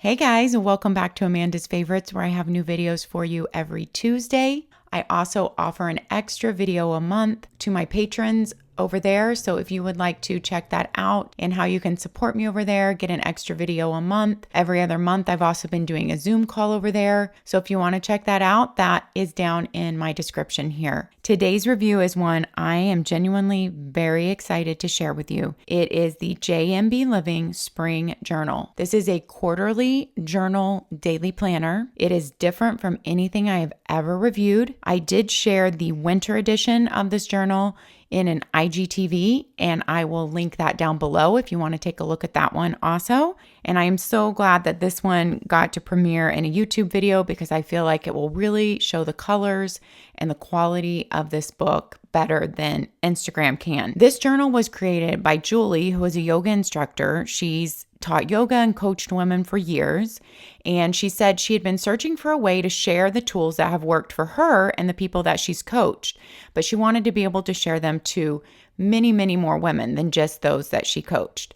Hey guys, and welcome back to Amanda's Favorites, where I have new videos for you every Tuesday. I also offer an extra video a month to my patrons over there. So if you would like to check that out and how you can support me over there, get an extra video a month. Every other month, I've also been doing a Zoom call over there. So if you want to check that out, that is down in my description here. Today's review is one I am genuinely very excited to share with you. It is the JMB Living Spring Journal. This is a quarterly journal daily planner. It is different from anything I have ever reviewed. I did share the winter edition of this journal in an IGTV, and I will link that down below if you want to take a look at that one also. And I am so glad that this one got to premiere in a YouTube video because I feel like it will really show the colors and the quality of this book better than Instagram can. This journal was created by Julie, who is a yoga instructor. She's taught yoga and coached women for years. And she said she had been searching for a way to share the tools that have worked for her and the people that she's coached. But she wanted to be able to share them to many, many more women than just those that she coached.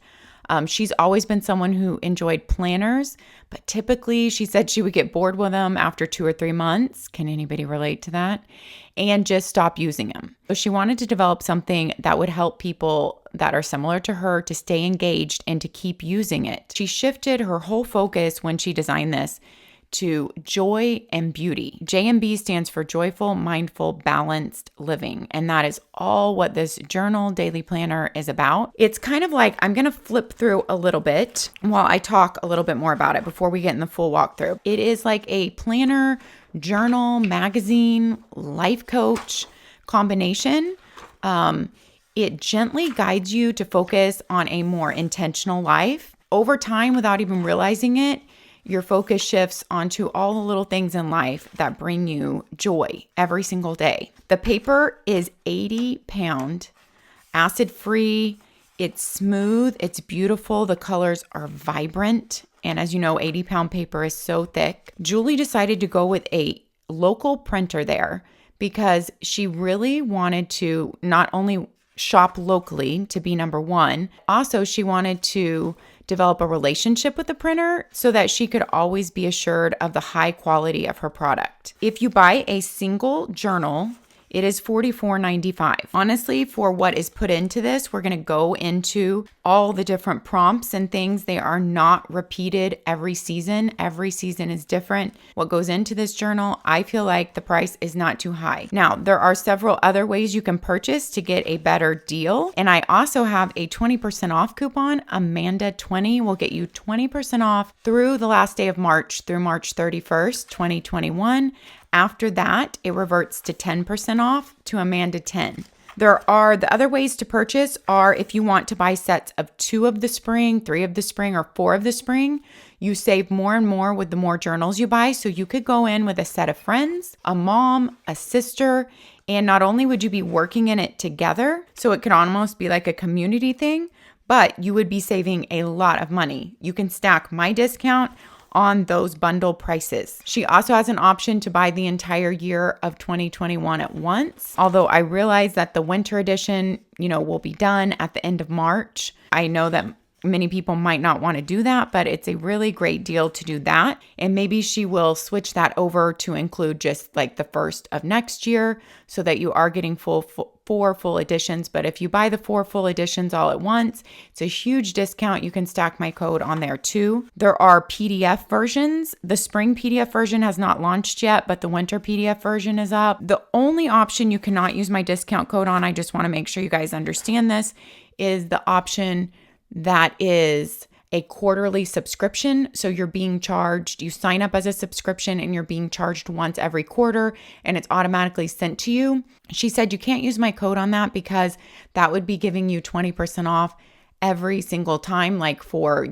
She's always been someone who enjoyed planners, but typically she said she would get bored with them after 2 or 3 months. Can anybody relate to that? And just stop using them. So she wanted to develop something that would help people that are similar to her to stay engaged and to keep using it. She shifted her whole focus when she designed this to joy and beauty. JMB stands for joyful, mindful, balanced living. And that is all what this journal daily planner is about. It's kind of like, I'm going to flip through a little bit while I talk a little bit more about it before we get in the full walkthrough. It is like a planner, journal, magazine, life coach combination. It gently guides you to focus on a more intentional life. Over time, without even realizing it, your focus shifts onto all the little things in life that bring you joy every single day. The paper is 80-pound, acid-free. It's smooth. It's beautiful. The colors are vibrant. And as you know, 80-pound paper is so thick. Julie decided to go with a local printer there because she really wanted to not only shop locally to be number one, also she wanted to develop a relationship with the printer so that she could always be assured of the high quality of her product. If you buy a single journal, it is $44.95. Honestly, for what is put into this, we're going to go into all the different prompts and things. They are not repeated every season. Every season is different. What goes into this journal, I feel like the price is not too high. Now, there are several other ways you can purchase to get a better deal. And I also have a 20% off coupon. Amanda20 will get you 20% off through the last day of March, through March 31st, 2021. After that, it reverts to 10% off to Amanda10. The other ways to purchase are if you want to buy sets of 2 of the spring, 3 of the spring, or 4 of the spring, you save more and more with the more journals you buy. So you could go in with a set of friends, a mom, a sister, and not only would you be working in it together, so it could almost be like a community thing, but you would be saving a lot of money. You can stack my discount on those bundle prices. She also has an option to buy the entire year of 2021 at once. Although I realize that the winter edition, will be done at the end of March. I know that many people might not want to do that, but it's a really great deal to do that. And maybe she will switch that over to include just like the first of next year so that you are getting 4 full editions. But if you buy the 4 full editions all at once, it's a huge discount. You can stack my code on there too. There are PDF versions. The spring PDF version has not launched yet, but the winter PDF version is up. The only option you cannot use my discount code on, I just want to make sure you guys understand this, is the option that is a quarterly subscription. So you're being charged, you sign up as a subscription and you're being charged once every quarter and it's automatically sent to you. She said you can't use my code on that because that would be giving you 20% off every single time.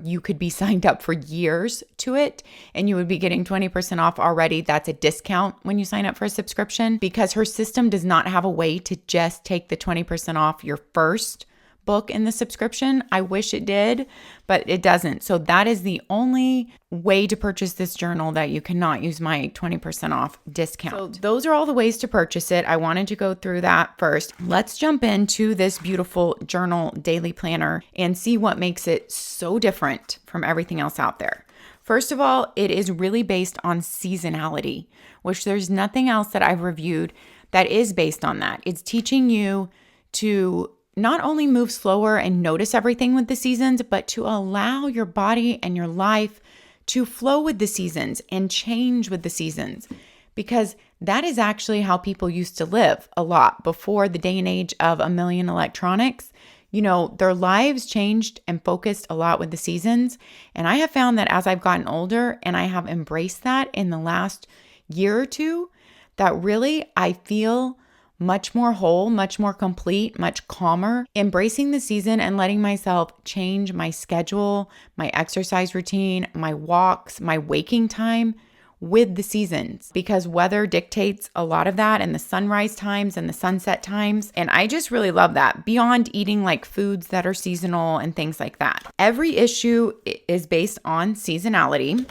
You could be signed up for years to it and you would be getting 20% off already. That's a discount when you sign up for a subscription because her system does not have a way to just take the 20% off your first book in the subscription. I wish it did, but it doesn't. So that is the only way to purchase this journal that you cannot use my 20% off discount. So those are all the ways to purchase it. I wanted to go through that first. Let's jump into this beautiful journal daily planner and see what makes it so different from everything else out there. First of all, it is really based on seasonality, which there's nothing else that I've reviewed that is based on that. It's teaching you to not only move slower and notice everything with the seasons, but to allow your body and your life to flow with the seasons and change with the seasons, because that is actually how people used to live a lot before the day and age of a million electronics. You know, their lives changed and focused a lot with the seasons. And I have found that as I've gotten older and I have embraced that in the last year or two, that really I feel much more whole, much more complete, much calmer, embracing the season and letting myself change my schedule, my exercise routine, my walks, my waking time with the seasons, because weather dictates a lot of that, and the sunrise times and the sunset times. And I just really love that, beyond eating like foods that are seasonal and things like that. Every issue is based on seasonality.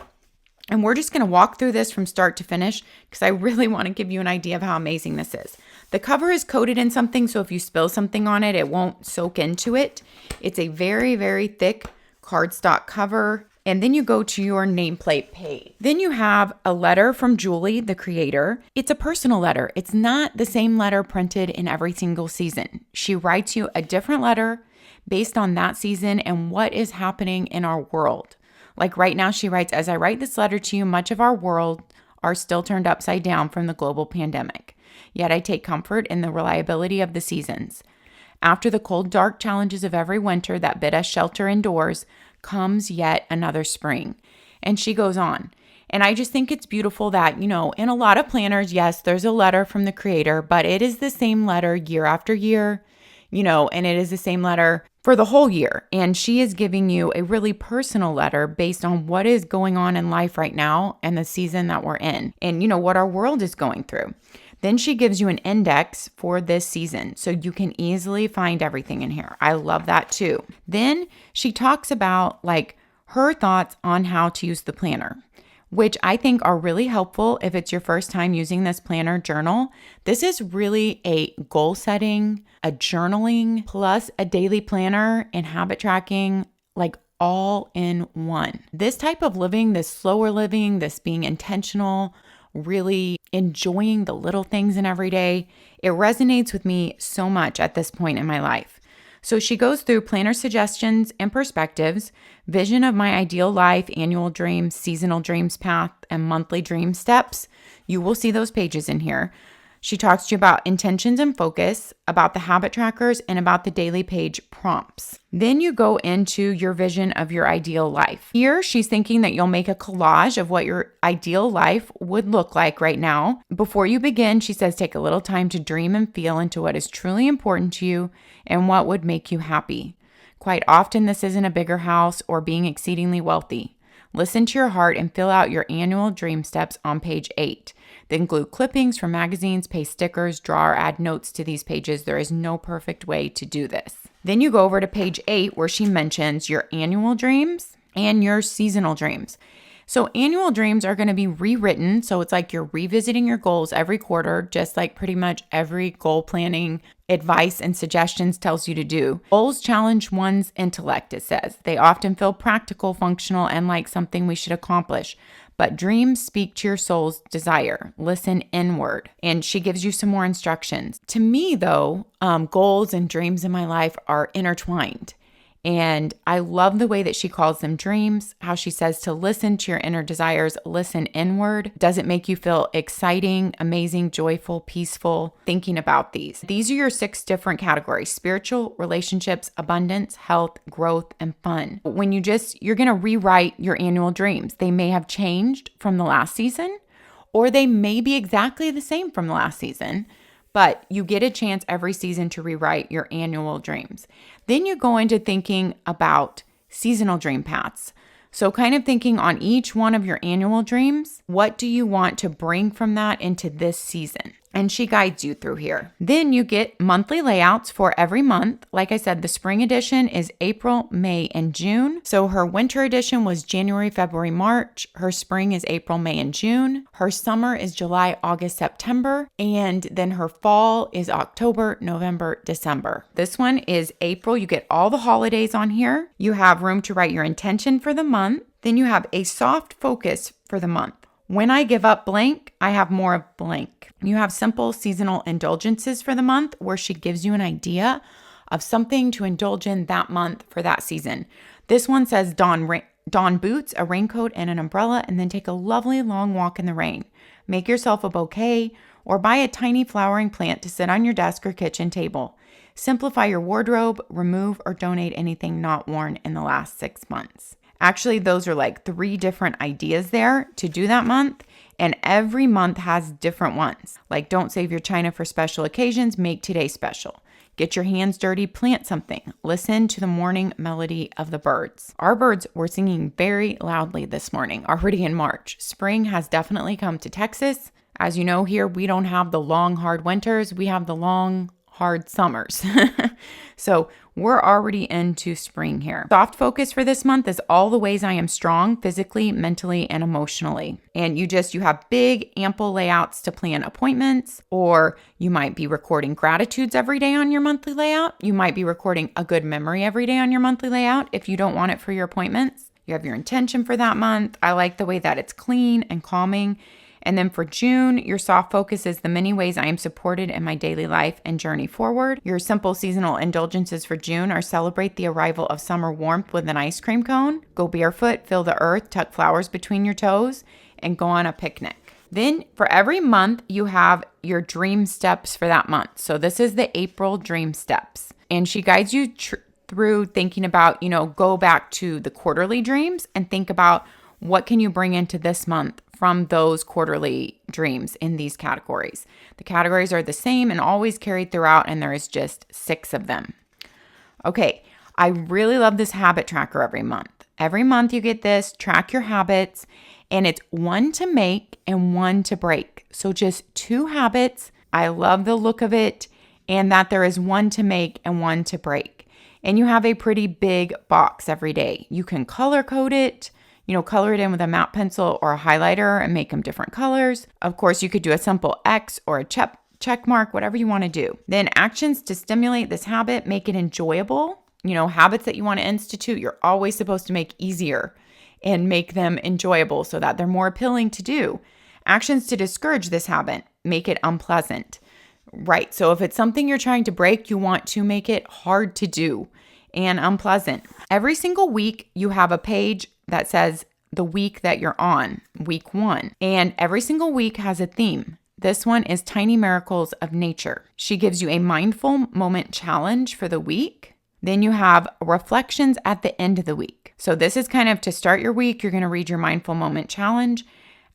And we're just going to walk through this from start to finish because I really want to give you an idea of how amazing this is. The cover is coated in something, so if you spill something on it, it won't soak into it. It's a very, very thick cardstock cover. And then you go to your nameplate page. Then you have a letter from Julie, the creator. It's a personal letter. It's not the same letter printed in every single season. She writes you a different letter based on that season and what is happening in our world. Like right now, she writes, as I write this letter to you, much of our world are still turned upside down from the global pandemic. Yet I take comfort in the reliability of the seasons. After the cold, dark challenges of every winter that bid us shelter indoors, comes yet another spring. And she goes on. And I just think it's beautiful that, you know, in a lot of planners, yes, there's a letter from the creator, but it is the same letter year after year, you know, and it is the same letter for the whole year. And she is giving you a really personal letter based on what is going on in life right now and the season that we're in and, you know, what our world is going through. Then she gives you an index for this season, so you can easily find everything in here. I love that too. Then she talks about like her thoughts on how to use the planner, which I think are really helpful if it's your first time using this planner journal. This is really a goal setting, a journaling, plus a daily planner and habit tracking, like all in one. This type of living, this slower living, this being intentional, really enjoying the little things in every day, it resonates with me so much at this point in my life. So she goes through planner suggestions and perspectives, vision of my ideal life, annual dreams, seasonal dreams path, and monthly dream steps. You will see those pages in here. She talks to you about intentions and focus, about the habit trackers, and about the daily page prompts. Then you go into your vision of your ideal life. Here, she's thinking that you'll make a collage of what your ideal life would look like right now. Before you begin, she says, take a little time to dream and feel into what is truly important to you and what would make you happy. Quite often, this isn't a bigger house or being exceedingly wealthy. Listen to your heart and fill out your annual dream steps on page 8. They include clippings from magazines, paste stickers, draw or add notes to these pages. There is no perfect way to do this. Then you go over to page 8 where she mentions your annual dreams and your seasonal dreams. So annual dreams are going to be rewritten. So it's like you're revisiting your goals every quarter, just like pretty much every goal planning advice and suggestions tells you to do. Goals challenge one's intellect, it says. They often feel practical, functional, and like something we should accomplish. But dreams speak to your soul's desire. Listen inward. And she gives you some more instructions. To me, though, goals and dreams in my life are intertwined. And I love the way that she calls them dreams, how she says to listen to your inner desires, listen inward. Does it make you feel exciting, amazing, joyful, peaceful, thinking about these? These are your 6 different categories: spiritual, relationships, abundance, health, growth, and fun. When you're going to rewrite your annual dreams. They may have changed from the last season, or they may be exactly the same from the last season. But you get a chance every season to rewrite your annual dreams. Then you go into thinking about seasonal dream paths. So kind of thinking on each one of your annual dreams, what do you want to bring from that into this season? And she guides you through here. Then you get monthly layouts for every month. Like I said, the spring edition is April, May, and June. So her winter edition was January, February, March. Her spring is April, May, and June. Her summer is July, August, September. And then her fall is October, November, December. This one is April. You get all the holidays on here. You have room to write your intention for the month. Then you have a soft focus for the month. When I give up blank, I have more of blank. You have simple seasonal indulgences for the month, where she gives you an idea of something to indulge in that month for that season. This one says don boots, a raincoat, and an umbrella, and then take a lovely long walk in the rain. Make yourself a bouquet or buy a tiny flowering plant to sit on your desk or kitchen table. Simplify your wardrobe, remove or donate anything not worn in the last 6 months. Actually, those are like 3 different ideas there to do that month. And every month has different ones. Like, don't save your china for special occasions, make today special. Get your hands dirty, plant something. Listen to the morning melody of the birds. Our birds were singing very loudly this morning, already in March. Spring has definitely come to Texas. As you know, here we don't have the long, hard winters. We have the long, hard summers. So we're already into spring here. Soft focus for this month is all the ways I am strong physically, mentally, and emotionally. And you have big, ample layouts to plan appointments, or you might be recording gratitudes every day on your monthly layout. You might be recording a good memory every day on your monthly layout if you don't want it for your appointments. You have your intention for that month. I like the way that it's clean and calming. And then for June, your soft focus is the many ways I am supported in my daily life and journey forward. Your simple seasonal indulgences for June are celebrate the arrival of summer warmth with an ice cream cone, go barefoot, feel the earth, tuck flowers between your toes, and go on a picnic. Then for every month, you have your dream steps for that month. So this is the April dream steps. And she guides you through thinking about, go back to the quarterly dreams and think about what can you bring into this month from those quarterly dreams in these categories. The categories are the same and always carried throughout, and there is just 6 of them. Okay, I really love this habit tracker every month. Every month you get this, track your habits, and it's 1 to make and 1 to break. So just 2 habits. I love the look of it, and that there is 1 to make and 1 to break. And you have a pretty big box every day. You can color code it. Color it in with a matte pencil or a highlighter and make them different colors. Of course, you could do a simple X or a check mark, whatever you want to do. Then actions to stimulate this habit, make it enjoyable. Habits that you want to institute, you're always supposed to make easier and make them enjoyable so that they're more appealing to do. Actions to discourage this habit, make it unpleasant. Right, so if it's something you're trying to break, you want to make it hard to do and unpleasant. Every single week, you have a page that says the week that you're on, week 1. And every single week has a theme. This one is Tiny Miracles of Nature. She gives you a mindful moment challenge for the week. Then you have reflections at the end of the week. So this is kind of to start your week, you're going to read your mindful moment challenge.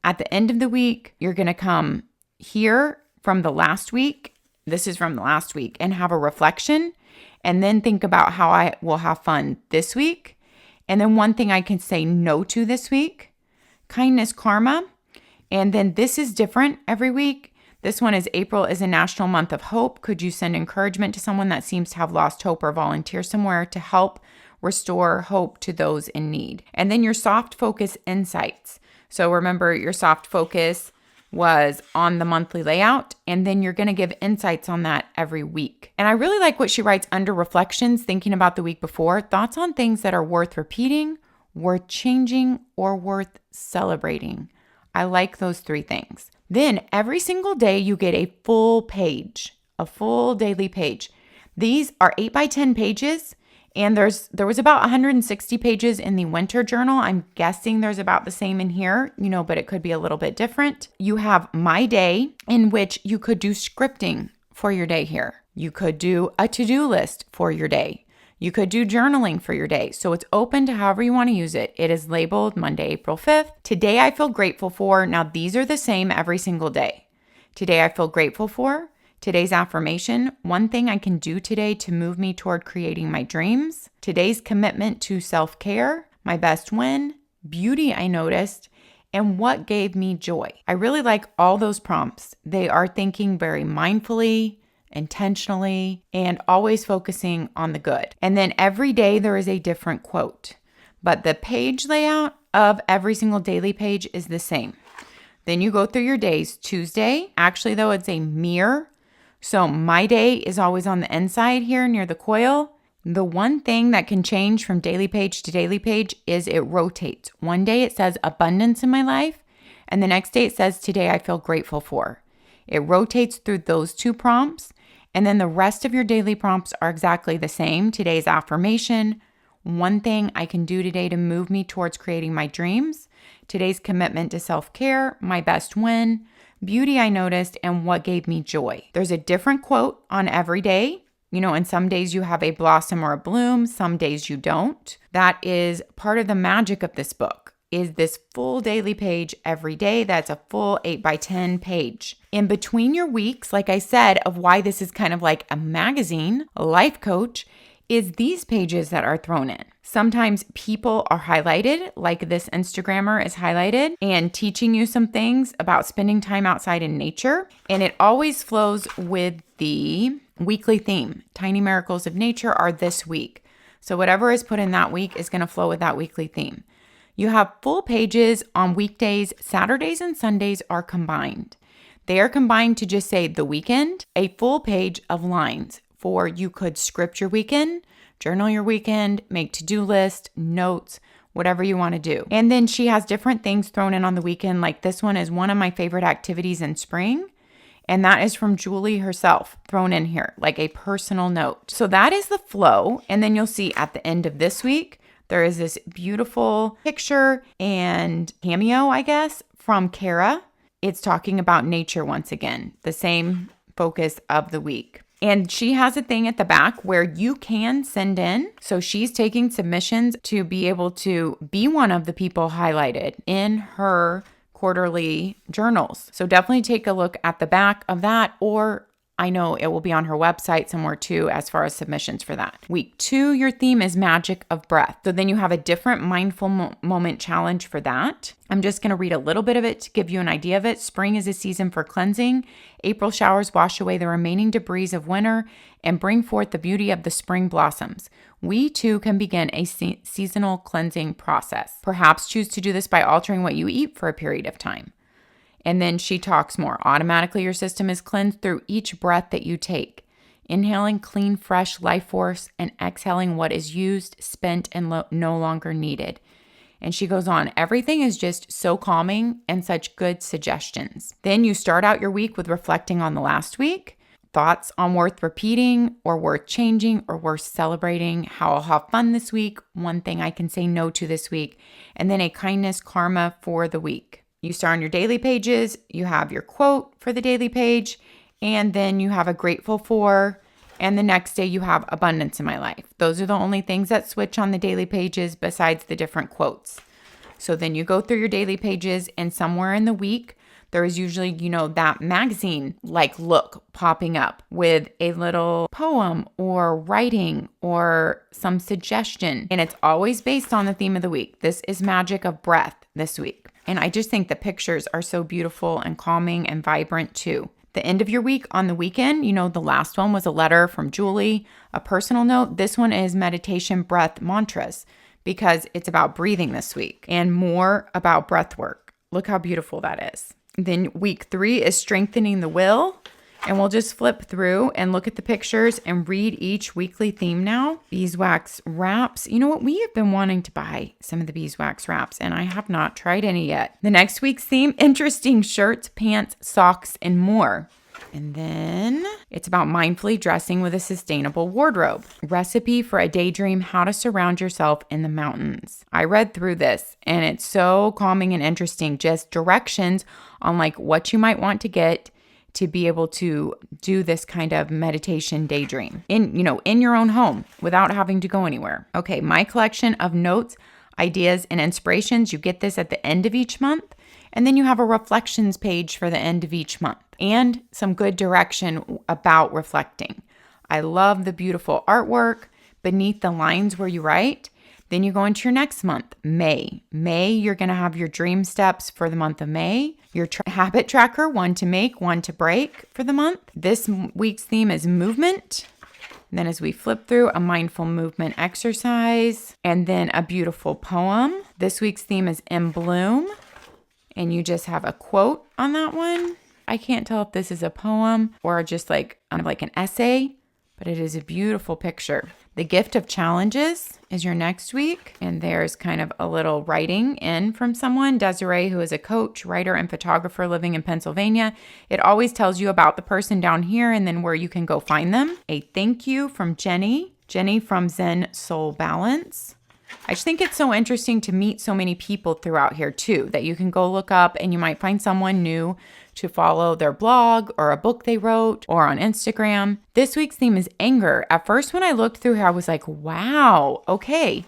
At the end of the week, you're going to come here from the last week. This is from the last week, and have a reflection. And then think about how I will have fun this week. And then one thing I can say no to this week, kindness karma. And then this is different every week. This one is April is a national month of hope. Could you send encouragement to someone that seems to have lost hope, or volunteer somewhere to help restore hope to those in need? And then your soft focus insights. So remember, your soft focus was on the monthly layout, and then you're going to give insights on that every week. And I really like what she writes under reflections, thinking about the week before, thoughts on things that are worth repeating, worth changing, or worth celebrating. I like those 3 things. Then every single day you get a full page, a full daily page. These are 8 by 10 pages. And there was about 160 pages in the winter journal. I'm guessing there's about the same in here, but it could be a little bit different. You have My Day, in which you could do scripting for your day here. You could do a to-do list for your day. You could do journaling for your day. So it's open to however you want to use it. It is labeled Monday, April 5th. Today I feel grateful for. Now these are the same every single day. Today I feel grateful for. Today's affirmation, one thing I can do today to move me toward creating my dreams. Today's commitment to self-care, my best win, beauty I noticed, and what gave me joy. I really like all those prompts. They are thinking very mindfully, intentionally, and always focusing on the good. And then every day there is a different quote, but the page layout of every single daily page is the same. Then you go through your days. Tuesday, actually though, it's a mirror. So my day is always on the inside here near the coil. The one thing that can change from daily page to daily page is it rotates. One day it says abundance in my life, and the next day it says today I feel grateful for. It rotates through those two prompts, and then the rest of your daily prompts are exactly the same. Today's affirmation, one thing I can do today to move me towards creating my dreams. Today's commitment to self-care, my best win, beauty I noticed, and what gave me joy. There's a different quote on every day. And some days you have a blossom or a bloom, some days you don't. That is part of the magic of this book, is this full daily page every day. That's a full 8x10 page. In between your weeks, like I said, of why this is kind of like a magazine, a life coach, is these pages that are thrown in. Sometimes people are highlighted, like this Instagrammer is highlighted, and teaching you some things about spending time outside in nature. And it always flows with the weekly theme. Tiny Miracles of Nature are this week. So whatever is put in that week is going to flow with that weekly theme. You have full pages on weekdays. Saturdays and Sundays are combined. They are combined to just say the weekend, a full page of lines for you could script your weekend, journal your weekend, make to-do list, notes, whatever you want to do. And then she has different things thrown in on the weekend. Like this one is one of my favorite activities in spring. And that is from Julie herself, thrown in here, like a personal note. So that is the flow. And then you'll see at the end of this week, there is this beautiful picture and cameo, I guess, from Kara. It's talking about nature once again, the same focus of the week. And she has a thing at the back where you can send in. So she's taking submissions to be able to be one of the people highlighted in her quarterly journals. So definitely take a look at the back of that, or I know it will be on her website somewhere too, as far as submissions for that. Week 2, your theme is magic of breath. So then you have a different mindful moment challenge for that. I'm just going to read a little bit of it to give you an idea of it. Spring is a season for cleansing. April showers wash away the remaining debris of winter and bring forth the beauty of the spring blossoms. We too can begin a seasonal cleansing process. Perhaps choose to do this by altering what you eat for a period of time. And then she talks more. Automatically, your system is cleansed through each breath that you take. Inhaling clean, fresh life force and exhaling what is used, spent, and no longer needed. And she goes on. Everything is just so calming and such good suggestions. Then you start out your week with reflecting on the last week. Thoughts on worth repeating or worth changing or worth celebrating. How I'll have fun this week. One thing I can say no to this week. And then a kindness karma for the week. You start on your daily pages, you have your quote for the daily page, and then you have a grateful for, and the next day you have abundance in my life. Those are the only things that switch on the daily pages besides the different quotes. So then you go through your daily pages, and somewhere in the week, there is usually, that magazine-like look popping up with a little poem or writing or some suggestion. And it's always based on the theme of the week. This is magic of breath this week. And I just think the pictures are so beautiful and calming and vibrant too. The end of your week on the weekend, the last one was a letter from Julie, a personal note. This one is meditation breath mantras because it's about breathing this week and more about breath work. Look how beautiful that is. Then week 3 is strengthening the will. And we'll just flip through and look at the pictures and read each weekly theme now. Beeswax wraps. You know what? We have been wanting to buy some of the beeswax wraps, and I have not tried any yet. The next week's theme, interesting shirts, pants, socks, and more. And then it's about mindfully dressing with a sustainable wardrobe. Recipe for a daydream, how to surround yourself in the mountains. I read through this, and it's so calming and interesting. Just directions on what you might want to get to be able to do this kind of meditation daydream in your own home without having to go anywhere. Okay, my collection of notes, ideas, and inspirations. You get this at the end of each month. And then you have a reflections page for the end of each month and some good direction about reflecting. I love the beautiful artwork beneath the lines where you write. Then you go into your next month, May. May, you're going to have your dream steps for the month of May. Your habit tracker, one to make, one to break for the month. This week's theme is movement. And then as we flip through, a mindful movement exercise. And then a beautiful poem. This week's theme is in bloom. And you just have a quote on that one. I can't tell if this is a poem or just an essay, but it is a beautiful picture. The Gift of Challenges is your next week. And there's kind of a little writing in from someone, Desiree, who is a coach, writer, and photographer living in Pennsylvania. It always tells you about the person down here and then where you can go find them. A thank you from Jenny from Zen Soul Balance. I just think it's so interesting to meet so many people throughout here too, that you can go look up and you might find someone new to follow their blog or a book they wrote or on Instagram. This week's theme is anger. At first, when I looked through here, I was like, wow, okay.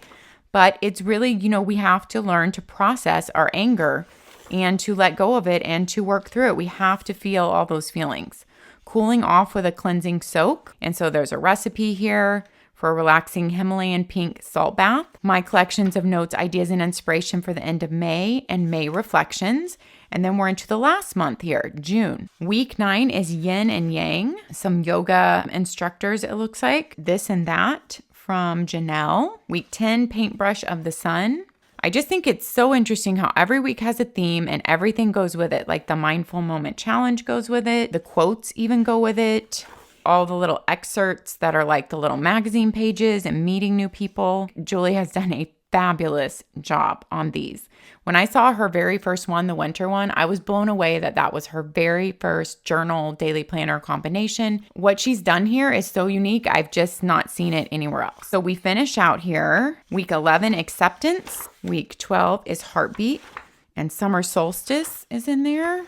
But it's really, we have to learn to process our anger and to let go of it and to work through it. We have to feel all those feelings. Cooling off with a cleansing soak. And so there's a recipe here for a relaxing Himalayan pink salt bath. My collections of notes, ideas, and inspiration for the end of May and May reflections. And then we're into the last month here, June. Week 9 is yin and yang. Some yoga instructors, it looks like. This and that from Janelle. Week 10, paintbrush of the sun. I just think it's so interesting how every week has a theme and everything goes with it. Like the mindful moment challenge goes with it. The quotes even go with it. All the little excerpts that are like the little magazine pages and meeting new people. Julie has done a fabulous job on these. When I saw her very first one, the winter one, I was blown away that was her very first journal daily planner combination. What she's done here is so unique. I've just not seen it anywhere else. So we finish out here. Week 11, acceptance. Week 12 is heartbeat. And summer solstice is in there.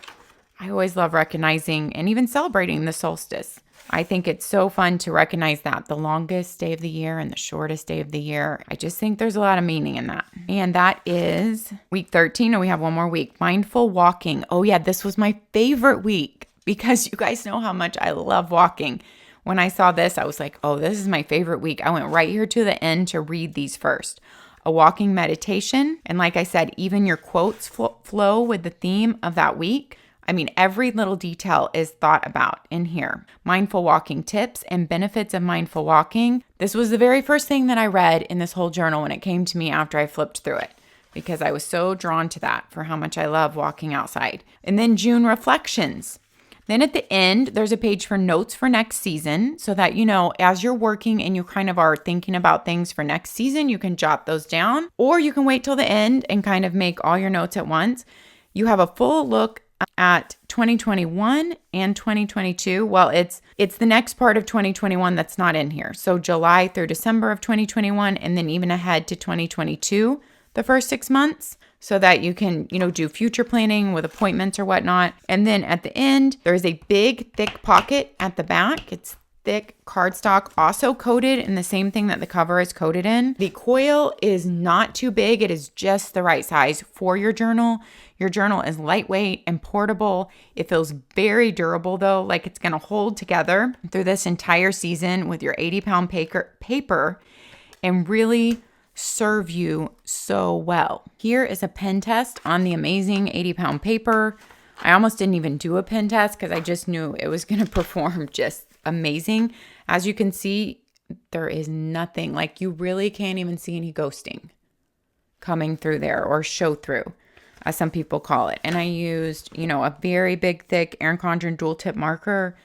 I always love recognizing and even celebrating the solstice. I think it's so fun to recognize that, the longest day of the year and the shortest day of the year. I just think there's a lot of meaning in that. And that is week 13, and we have one more week. Mindful walking. Oh yeah, this was my favorite week because you guys know how much I love walking. When I saw this, I was like, oh, this is my favorite week. I went right here to the end to read these first. A walking meditation. And like I said, even your quotes flow with the theme of that week. I mean, every little detail is thought about in here. Mindful walking tips and benefits of mindful walking. This was the very first thing that I read in this whole journal when it came to me after I flipped through it, because I was so drawn to that for how much I love walking outside. And then June reflections. Then at the end, there's a page for notes for next season so that, as you're working and you kind of are thinking about things for next season, you can jot those down, or you can wait till the end and kind of make all your notes at once. You have a full look at 2021 and 2022. Well, it's the next part of 2021 that's not in here. So July through December of 2021, and then even ahead to 2022, the first 6 months, so that you can, do future planning with appointments or whatnot. And then at the end, there's a big, thick pocket at the back. It's thick cardstock, also coated in the same thing that the cover is coated in. The coil is not too big. It is just the right size for your journal. Your journal is lightweight and portable. It feels very durable though, like it's gonna hold together through this entire season with your 80-pound paper and really serve you so well. Here is a pen test on the amazing 80-pound paper. I almost didn't even do a pen test because I just knew it was gonna perform just amazing. As you can see, there is nothing, like you really can't even see any ghosting coming through there, or show through, as some people call it. And I used, a very big, thick ERIN CONDREN dual tip marker,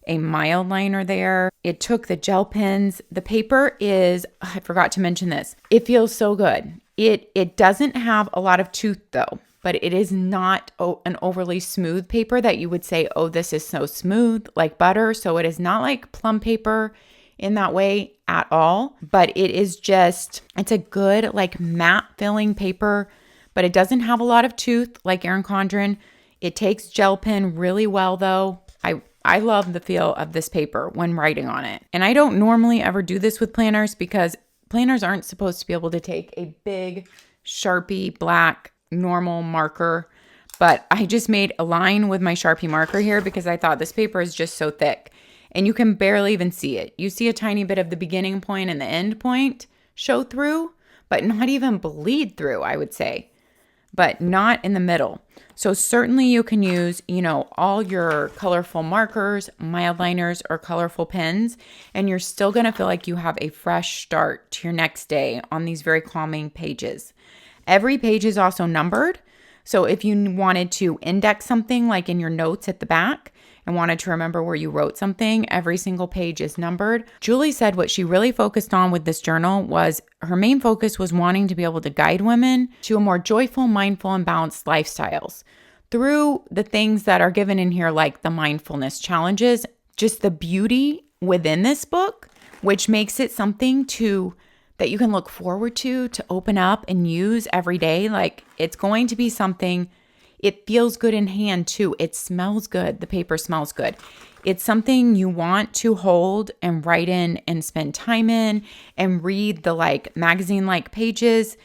a mild liner there. It took the gel pens. The paper is, I forgot to mention this, it feels so good. It doesn't have a lot of tooth though, but it is not an overly smooth paper that you would say, oh, this is so smooth, like butter. So it is not like plum paper in that way at all, but it is just, it's a good like matte filling paper, but it doesn't have a lot of tooth like ERIN CONDREN. It takes gel pen really well though. I love the feel of this paper when writing on it. And I don't normally ever do this with planners because planners aren't supposed to be able to take a big Sharpie black normal marker, but I just made a line with my Sharpie marker here because I thought this paper is just so thick and you can barely even see it. You see a tiny bit of the beginning point and the end point show through, but not even bleed through, I would say, but not in the middle. So certainly you can use, all your colorful markers, mild liners, or colorful pens, and you're still going to feel like you have a fresh start to your next day on these very calming pages. Every page is also numbered. So if you wanted to index something like in your notes at the back and wanted to remember where you wrote something, every single page is numbered. Julie said what she really focused on with this journal was her main focus was wanting to be able to guide women to a more joyful, mindful, and balanced lifestyles through the things that are given in here, like the mindfulness challenges, just the beauty within this book, which makes it something that you can look forward to open up and use every day. Like, it's going to be something. It feels good in hand too. It smells good. The paper smells good. It's something you want to hold and write in and spend time in and read the like magazine-like pages.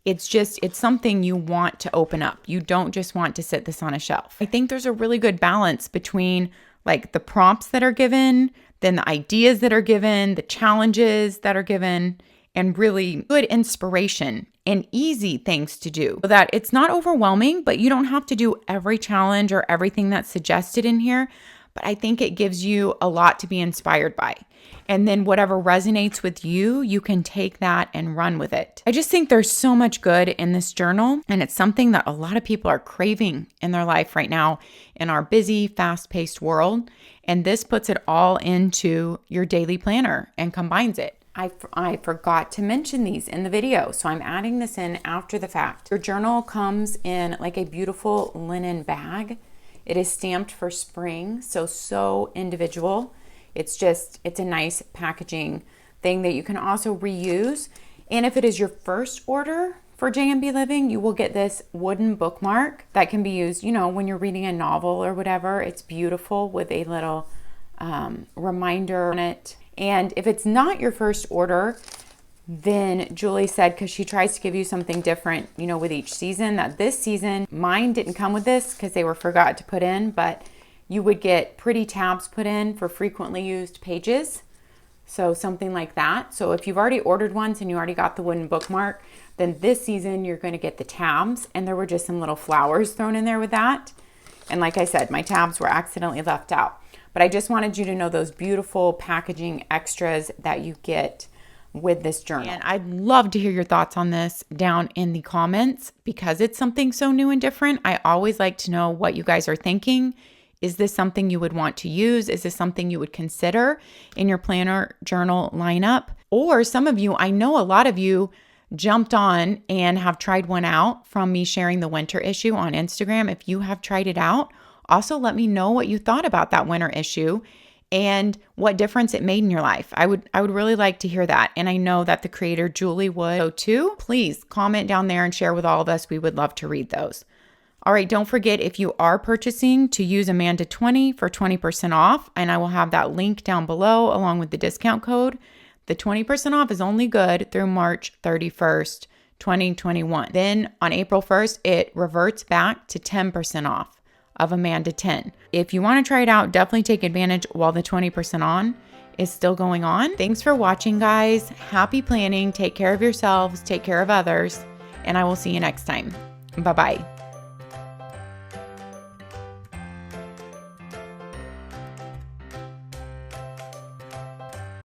It's something you want to open up. You don't just want to sit this on a shelf. I think there's a really good balance between like the prompts that are given, then the ideas that are given, the challenges that are given, and really good inspiration and easy things to do so that it's not overwhelming, but you don't have to do every challenge or everything that's suggested in here. But I think it gives you a lot to be inspired by. And then whatever resonates with you, you can take that and run with it. I just think there's so much good in this journal, and it's something that a lot of people are craving in their life right now in our busy, fast-paced world. And this puts it all into your daily planner and combines it. I forgot to mention these in the video, so I'm adding this in after the fact. Your journal comes in like a beautiful linen bag. It is stamped for spring, so individual. It's a nice packaging thing that you can also reuse. And if it is your first order for J&B Living, you will get this wooden bookmark that can be used, when you're reading a novel or whatever. It's beautiful with a little reminder on it. And if it's not your first order, then Julie said, because she tries to give you something different, with each season, that this season, mine didn't come with this because they were forgot to put in, but you would get pretty tabs put in for frequently used pages. So something like that. So if you've already ordered once and you already got the wooden bookmark, then this season you're going to get the tabs. And there were just some little flowers thrown in there with that. And like I said, my tabs were accidentally left out. But I just wanted you to know those beautiful packaging extras that you get with this journal. And I'd love to hear your thoughts on this down in the comments because it's something so new and different. I always like to know what you guys are thinking. Is this something you would want to use? Is this something you would consider in your planner journal lineup? Or some of you, I know a lot of you jumped on and have tried one out from me sharing the winter issue on Instagram. If you have tried it out, also let me know what you thought about that winter issue and what difference it made in your life. I would really like to hear that. And I know that the creator Julie would so too. Please comment down there and share with all of us. We would love to read those. All right, don't forget if you are purchasing to use Amanda20 for 20% off, and I will have that link down below along with the discount code. The 20% off is only good through March 31st, 2021. Then on April 1st, it reverts back to 10% off of Amanda10. If you want to try it out, definitely take advantage while the 20% on is still going on. Thanks for watching, guys. Happy planning. Take care of yourselves, take care of others, and I will see you next time. Bye-bye.